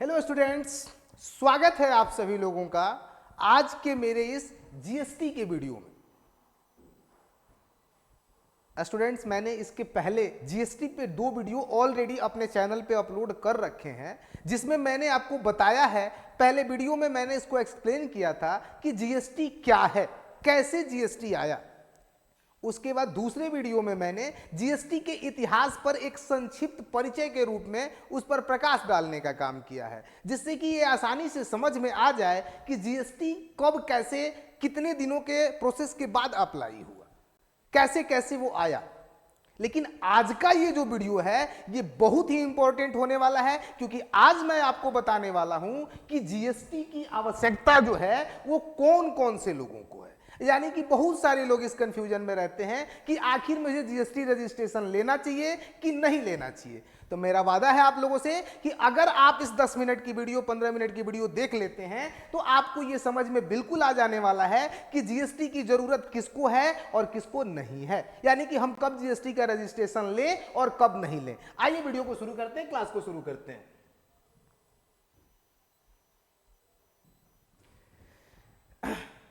Hello students, स्वागत है आप सभी लोगों का आज के मेरे इस जीएसटी के वीडियो में। स्टूडेंट्स, मैंने इसके पहले जीएसटी पे 2 वीडियो ऑलरेडी अपने चैनल पे अपलोड कर रखे हैं, जिसमें मैंने आपको बताया है। पहले वीडियो में मैंने इसको एक्सप्लेन किया था कि जीएसटी क्या है, कैसे जीएसटी आया। उसके बाद दूसरे वीडियो में मैंने जीएसटी के इतिहास पर एक संक्षिप्त परिचय के रूप में उस पर प्रकाश डालने का काम किया है, जिससे कि ये आसानी से समझ में आ जाए कि जीएसटी कब, कैसे, कितने दिनों के प्रोसेस के बाद अप्लाई हुआ, कैसे कैसे वो आया। लेकिन आज का ये जो वीडियो है ये बहुत ही इंपॉर्टेंट होने वाला है, क्योंकि आज मैं आपको बताने वाला हूं कि जीएसटी की आवश्यकता जो है वो कौन कौन से लोगों को है। यानी कि बहुत सारे लोग इस कंफ्यूजन में रहते हैं कि आखिर मुझे जीएसटी रजिस्ट्रेशन लेना चाहिए कि नहीं लेना चाहिए। तो मेरा वादा है आप लोगों से कि अगर आप इस 10 मिनट की वीडियो, 15 मिनट की वीडियो देख लेते हैं तो आपको यह समझ में बिल्कुल आ जाने वाला है कि जीएसटी की जरूरत किसको है और किसको नहीं है। यानी कि हम कब जीएसटी का रजिस्ट्रेशन लें और कब नहीं लें। आइए वीडियो को शुरू करते हैं, क्लास को शुरू करते हैं।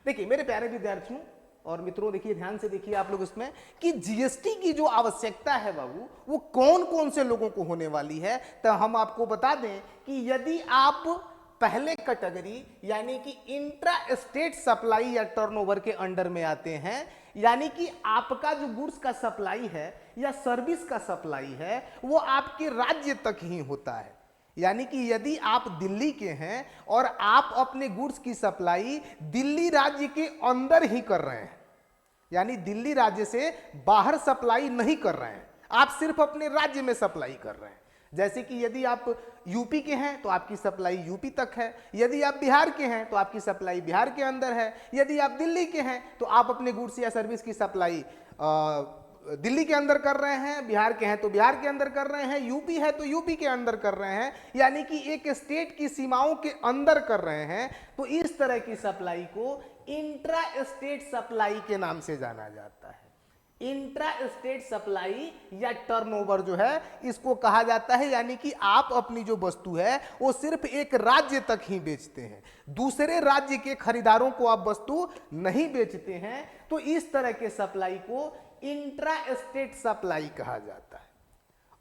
देखिए मेरे प्यारे विद्यार्थियों और मित्रों, देखिए ध्यान से देखिए आप लोग इसमें कि जीएसटी की जो आवश्यकता है बाबू, वो कौन कौन से लोगों को होने वाली है। तो हम आपको बता दें कि यदि आप पहले कैटेगरी यानी कि इंट्रा स्टेट सप्लाई या टर्नओवर के अंडर में आते हैं, यानी कि आपका जो गुड्स का सप्लाई है या सर्विस का सप्लाई है वो आपके राज्य तक ही होता है। यानी कि यदि आप दिल्ली के हैं और आप अपने गुड्स की सप्लाई दिल्ली राज्य के अंदर ही कर रहे हैं, यानी दिल्ली राज्य से बाहर सप्लाई नहीं कर रहे हैं, आप सिर्फ अपने राज्य में सप्लाई कर रहे हैं। जैसे कि यदि आप यूपी के हैं तो आपकी सप्लाई यूपी तक है, यदि आप बिहार के हैं तो आपकी सप्लाई बिहार के अंदर है, यदि आप दिल्ली के हैं तो आप अपने गुड्स या सर्विस की सप्लाई दिल्ली के अंदर कर रहे हैं, बिहार के हैं तो बिहार के अंदर कर रहे हैं, यूपी है तो यूपी के अंदर कर रहे हैं, यानी कि एक स्टेट की सीमाओं के अंदर कर रहे हैं। तो इस तरह की सप्लाई को इंट्रा स्टेट सप्लाई के नाम से जाना जाता है। इंट्रा स्टेट सप्लाई या टर्नओवर जो है इसको कहा जाता है, यानी कि आप अपनी जो वस्तु है वो सिर्फ एक राज्य तक ही बेचते हैं, दूसरे राज्य के खरीदारों को आप वस्तु नहीं बेचते हैं। तो इस तरह के सप्लाई को इंट्रा स्टेट सप्लाई कहा जाता है।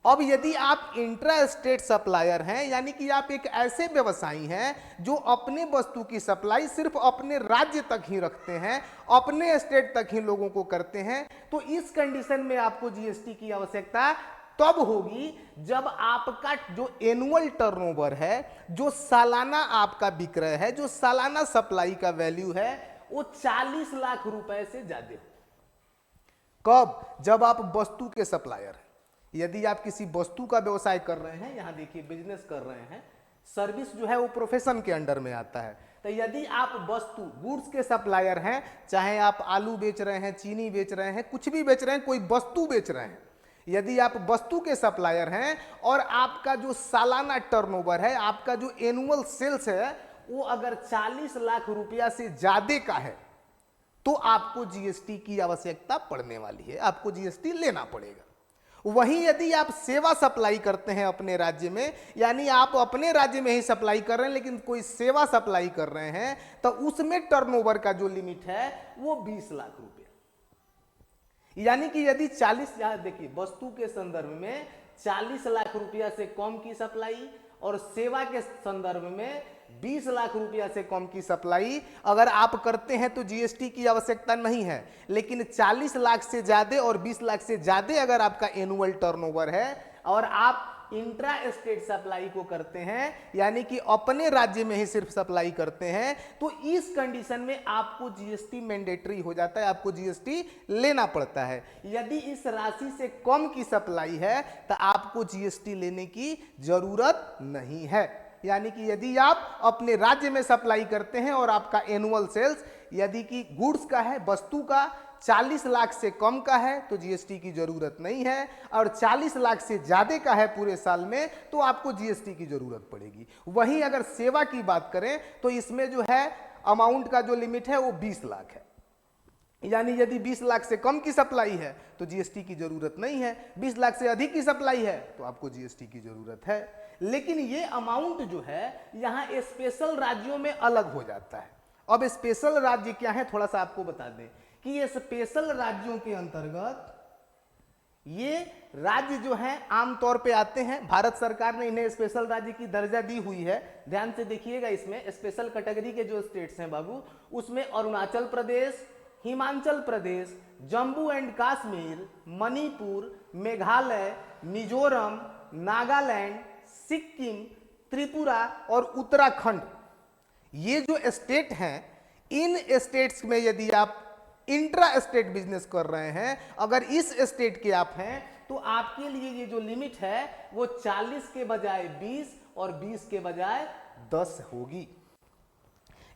अब यदि आप इंट्रा स्टेट सप्लायर हैं, यानी कि आप एक ऐसे व्यवसायी हैं जो अपने वस्तु की सप्लाई सिर्फ अपने राज्य तक ही रखते हैं, अपने स्टेट तक ही लोगों को करते हैं, तो इस कंडीशन में आपको जीएसटी की आवश्यकता तब होगी जब आपका जो एनुअल टर्नओवर है, जो सालाना आपका विक्रय है, जो सालाना सप्लाई का वैल्यू है, वो 40 लाख रुपए से ज्यादा हो। कब? जब आप वस्तु के सप्लायर हैं। यदि आप किसी वस्तु का व्यवसाय कर रहे हैं, यहां देखिए बिजनेस कर रहे हैं, सर्विस जो है वो प्रोफेशन के अंडर में आता है। तो यदि आप वस्तु गुड्स के सप्लायर हैं, चाहे आप आलू बेच रहे हैं, चीनी बेच रहे हैं, कुछ भी बेच रहे हैं, कोई वस्तु बेच रहे हैं, यदि आप वस्तु के सप्लायर हैं और आपका जो सालाना टर्नओवर है, आपका जो एनुअल सेल्स है, वो अगर 40 लाख रुपया से ज्यादा का है तो आपको जीएसटी की आवश्यकता पड़ने वाली है, आपको जीएसटी लेना पड़ेगा। वहीं यदि आप सेवा सप्लाई करते हैं अपने राज्य में, यानी आप अपने राज्य में ही सप्लाई कर रहे हैं लेकिन कोई सेवा सप्लाई कर रहे हैं, तो उसमें टर्नओवर का जो लिमिट है वो 20 लाख रुपया। यानी कि यदि 40, देखिए वस्तु के संदर्भ में 40 लाख रुपया से कम की सप्लाई और सेवा के संदर्भ में 20 लाख रुपया से कम की सप्लाई अगर आप करते हैं तो जीएसटी की आवश्यकता नहीं है। लेकिन 40 लाख से ज्यादा और 20 लाख से ज्यादा अगर आपका एनुअल टर्नओवर है और आप इंट्रा स्टेट सप्लाई को करते हैं, यानी कि अपने राज्य में ही सिर्फ सप्लाई करते हैं, तो इस कंडीशन में आपको जीएसटी मैंडेटरी हो जाता है, आपको जीएसटी लेना पड़ता है। यदि इस राशि से कम की सप्लाई है तो आपको जीएसटी लेने की जरूरत नहीं है। यानी कि यदि आप अपने राज्य में सप्लाई करते हैं और आपका एनुअल सेल्स यदि कि गुड्स का है, वस्तु का 40 लाख से कम का है तो जीएसटी की जरूरत नहीं है, और 40 लाख से ज्यादा का है पूरे साल में तो आपको जीएसटी की जरूरत पड़ेगी। वहीं अगर सेवा की बात करें तो इसमें जो है अमाउंट का जो लिमिट है वो 20 लाख है। यानी यदि 20 लाख से कम की सप्लाई है तो जीएसटी की जरूरत नहीं है, 20 लाख से अधिक की सप्लाई है तो आपको जीएसटी की जरूरत है। लेकिन ये अमाउंट जो है यहाँ स्पेशल राज्यों में अलग हो जाता है। अब स्पेशल राज्य क्या है थोड़ा सा आपको बता दें कि ये स्पेशल राज्यों के अंतर्गत ये राज्य जो है आमतौर पे आते हैं, भारत सरकार ने इन्हें स्पेशल राज्य की दर्जा दी हुई है। ध्यान से देखिएगा, इसमें स्पेशल कैटेगरी के जो स्टेट्स हैं बाबू, उसमें अरुणाचल प्रदेश, हिमाचल प्रदेश, जम्मू एंड कश्मीर, मणिपुर, मेघालय, मिजोरम, नागालैंड, सिक्किम, त्रिपुरा और उत्तराखंड, ये जो स्टेट हैं, इन स्टेट्स में यदि आप इंट्रा स्टेट बिजनेस कर रहे हैं, अगर इस स्टेट के आप हैं, तो आपके लिए ये जो लिमिट है वो 40 के बजाय 20 और 20 के बजाय 10 होगी।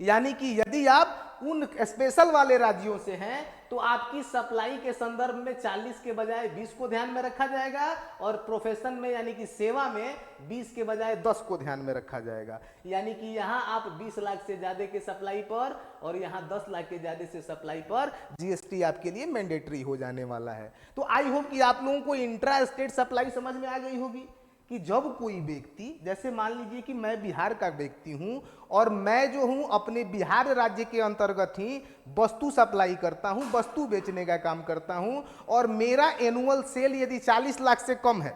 यानी कि यदि आप उन स्पेशल वाले राज्यों से हैं तो आपकी सप्लाई के संदर्भ में 40 के बजाय 20 को ध्यान में रखा जाएगा और प्रोफेशन में यानी कि सेवा में 20 के बजाय 10 को ध्यान में रखा जाएगा। यानी कि यहां आप 20 लाख से ज्यादा के सप्लाई पर और यहां 10 लाख के ज्यादा से सप्लाई पर जीएसटी आपके लिए मैंडेटरी हो जाने वाला है। तो आई होप कि आप लोगों को इंट्रा स्टेट सप्लाई समझ में आ गई होगी कि जब कोई व्यक्ति, जैसे मान लीजिए कि मैं बिहार का व्यक्ति हूं और मैं जो हूं अपने बिहार राज्य के अंतर्गत ही वस्तु सप्लाई करता हूं, वस्तु बेचने का काम करता हूं और मेरा एनुअल सेल यदि 40 लाख से कम है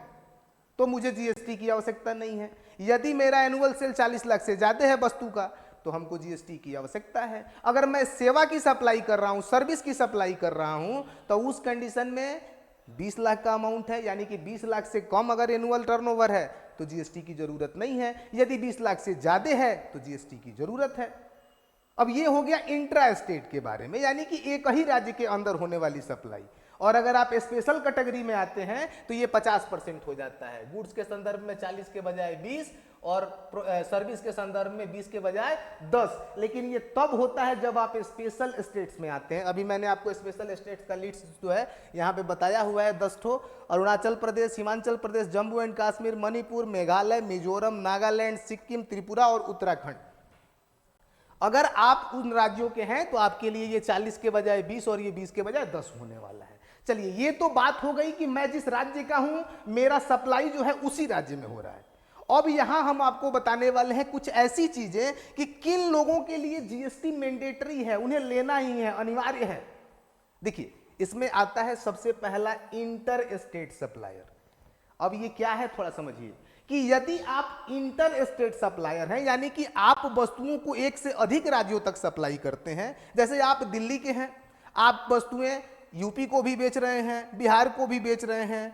तो मुझे जीएसटी की आवश्यकता नहीं है। यदि मेरा एनुअल सेल 40 लाख से ज्यादा है वस्तु का तो हमको जीएसटी की आवश्यकता है। अगर मैं सेवा की सप्लाई कर रहा हूं, सर्विस की सप्लाई कर रहा हूं, तो उस कंडीशन में 20 लाख का अमाउंट है, यानी कि 20 लाख से कम अगर एनुअल टर्नओवर है तो जीएसटी की जरूरत नहीं है। यदि 20 लाख से ज्यादा है तो जीएसटी की जरूरत है। अब ये हो गया इंट्रा स्टेट के बारे में, यानी कि एक ही राज्य के अंदर होने वाली सप्लाई। और अगर आप स्पेशल कैटेगरी में आते हैं तो ये 50% हो जाता है। गुड्स के संदर्भ में 40 के बजाय 20 और सर्विस के संदर्भ में 20 के बजाय 10। लेकिन ये तब होता है जब आप स्पेशल स्टेट्स में आते हैं। अभी मैंने आपको स्पेशल स्टेट्स का लिस्ट जो है यहाँ पे बताया हुआ है 10 ठो। अरुणाचल प्रदेश, हिमाचल प्रदेश, जम्मू एंड कश्मीर, मणिपुर, मेघालय, मिजोरम, नागालैंड, सिक्किम, त्रिपुरा और उत्तराखंड। अगर आप उन राज्यों के हैं तो आपके लिए ये 40 के बजाय 20 और ये 20 के बजाय 10 होने वाला है। चलिए, ये तो बात हो गई कि मैं जिस राज्य का हूं मेरा सप्लाई जो है उसी राज्य में हो रहा है। अब यहां हम आपको बताने वाले हैं कुछ ऐसी चीजें कि किन लोगों के लिए जीएसटी मैंडेटरी है, उन्हें लेना ही है, अनिवार्य है। देखिए, इसमें आता है सबसे पहला इंटर स्टेट सप्लायर। अब ये क्या है थोड़ा समझिए कि यदि आप इंटर स्टेट सप्लायर हैं, यानी कि आप वस्तुओं को एक से अधिक राज्यों तक सप्लाई करते हैं। जैसे आप दिल्ली के हैं, आप वस्तुएं यूपी को भी बेच रहे हैं, बिहार को भी बेच रहे हैं,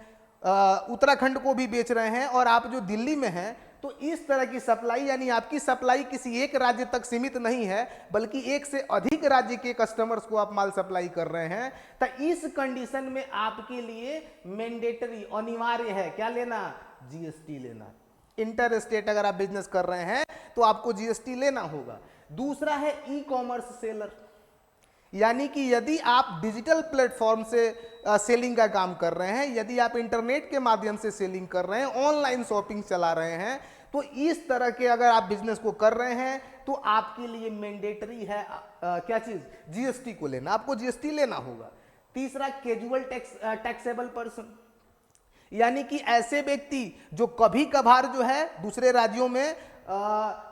उत्तराखंड को भी बेच रहे हैं और आप जो दिल्ली में हैं, तो इस तरह की सप्लाई, यानी आपकी सप्लाई किसी एक राज्य तक सीमित नहीं है बल्कि एक से अधिक राज्य के कस्टमर्स को आप माल सप्लाई कर रहे हैं। तो इस कंडीशन में आपके लिए मैंडेटरी, अनिवार्य है क्या लेना? जीएसटी लेना। इंटर स्टेट अगर आप बिजनेस कर रहे हैं तो आपको जीएसटी लेना होगा। दूसरा है ई कॉमर्स सेलर, यानी कि यदि आप डिजिटल प्लेटफॉर्म से सेलिंग का काम कर रहे हैं, यदि आप इंटरनेट के माध्यम से सेलिंग कर रहे हैं, ऑनलाइन शॉपिंग चला रहे हैं, तो इस तरह के अगर आप बिजनेस को कर रहे हैं तो आपके लिए मैंडेटरी है क्या चीज? जीएसटी को लेना, आपको जीएसटी लेना होगा। तीसरा, कैजुअल टैक्सेबल पर्सन, यानी कि ऐसे व्यक्ति जो कभी कभार जो है दूसरे राज्यों में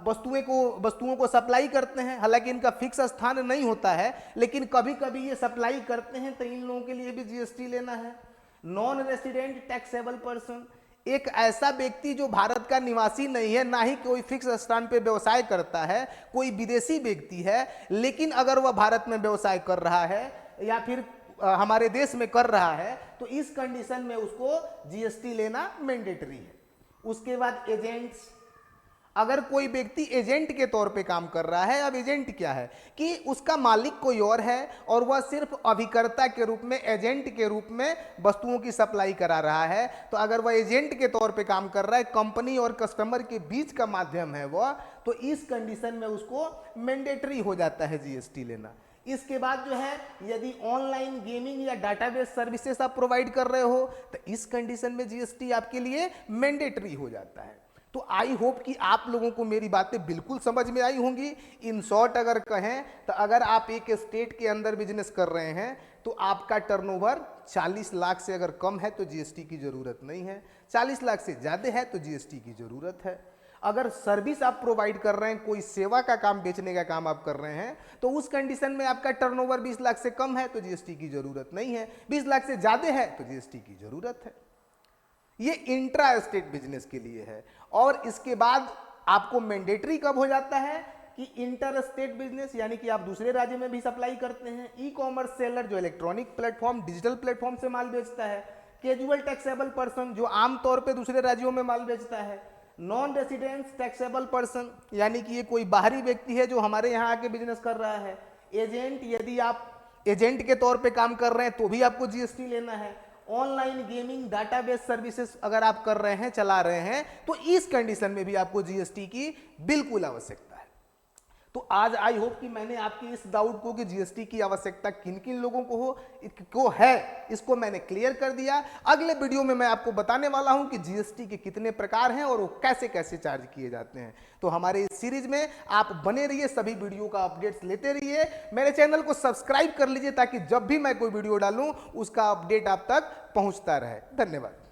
वस्तुओं को सप्लाई करते हैं। हालांकि इनका फिक्स स्थान नहीं होता है, लेकिन कभी कभी ये सप्लाई करते हैं, तो इन लोगों के लिए भी जीएसटी लेना है। नॉन रेसिडेंट टैक्सेबल पर्सन, एक ऐसा व्यक्ति जो भारत का निवासी नहीं है, ना ही कोई फिक्स स्थान पे व्यवसाय करता है, कोई विदेशी व्यक्ति है, लेकिन अगर वह भारत में व्यवसाय कर रहा है या फिर हमारे देश में कर रहा है, तो इस कंडीशन में उसको जीएसटी लेना मैंडेटरी है। उसके बाद एजेंट्स, अगर कोई व्यक्ति एजेंट के तौर पे काम कर रहा है, अब एजेंट क्या है कि उसका मालिक कोई और है और वह सिर्फ अभिकर्ता के रूप में, एजेंट के रूप में वस्तुओं की सप्लाई करा रहा है, तो अगर वह एजेंट के तौर पे काम कर रहा है, कंपनी और कस्टमर के बीच का माध्यम है वह, तो इस कंडीशन में उसको मैंडेटरी हो जाता है जीएसटी लेना। इसके बाद जो है, यदि ऑनलाइन गेमिंग या डाटाबेस सर्विसेज आप प्रोवाइड कर रहे हो, तो इस कंडीशन में जीएसटी आपके लिए मैंडेटरी हो जाता है। तो आई होप कि आप लोगों को मेरी बातें बिल्कुल समझ में आई होंगी। इन शॉर्ट अगर कहें तो अगर आप एक स्टेट के अंदर बिजनेस कर रहे हैं तो आपका टर्नओवर 40 लाख से अगर कम है तो जीएसटी की जरूरत नहीं है, 40 लाख से ज्यादा है तो जीएसटी की जरूरत है। अगर सर्विस आप प्रोवाइड कर रहे हैं, कोई सेवा का काम, बेचने का काम आप कर रहे हैं, तो उस कंडीशन में आपका टर्नओवर 20 लाख से कम है तो जीएसटी की जरूरत नहीं है, 20 लाख से ज्यादा है तो जीएसटी की जरूरत है। ये इंट्रा स्टेट बिजनेस के लिए है। और इसके बाद आपको मैंडेटरी कब हो जाता है कि इंटर स्टेट बिजनेस, यानी कि आप दूसरे राज्य में भी सप्लाई करते हैं। ई कॉमर्स सेलर जो इलेक्ट्रॉनिक प्लेटफॉर्म, डिजिटल प्लेटफॉर्म से माल बेचता है। कैजुअल टैक्सेबल पर्सन जो आमतौर पे दूसरे राज्यों में माल बेचता है। नॉन रेसिडेंस टैक्सेबल पर्सन, यानी कि ये कोई बाहरी व्यक्ति है जो हमारे यहाँ आके बिजनेस कर रहा है। एजेंट, यदि आप एजेंट के तौर पे काम कर रहे हैं तो भी आपको जीएसटी लेना है। ऑनलाइन गेमिंग डाटाबेस सर्विसेज अगर आप कर रहे हैं, चला रहे हैं, तो इस कंडीशन में भी आपको जीएसटी की बिल्कुल आवश्यकता है। तो आज आई होप कि मैंने आपकी इस डाउट को कि जीएसटी की आवश्यकता किन किन लोगों को है, इसको मैंने क्लियर कर दिया। अगले वीडियो में मैं आपको बताने वाला हूं कि जीएसटी के कितने प्रकार हैं और वो कैसे कैसे चार्ज किए जाते हैं। तो हमारे इस सीरीज में आप बने रहिए, सभी वीडियो का अपडेट्स लेते रहिए। मेरे चैनल को सब्सक्राइब कर लीजिए ताकि जब भी मैं कोई वीडियो डालूं उसका अपडेट आप तक पहुंचता रहे। धन्यवाद।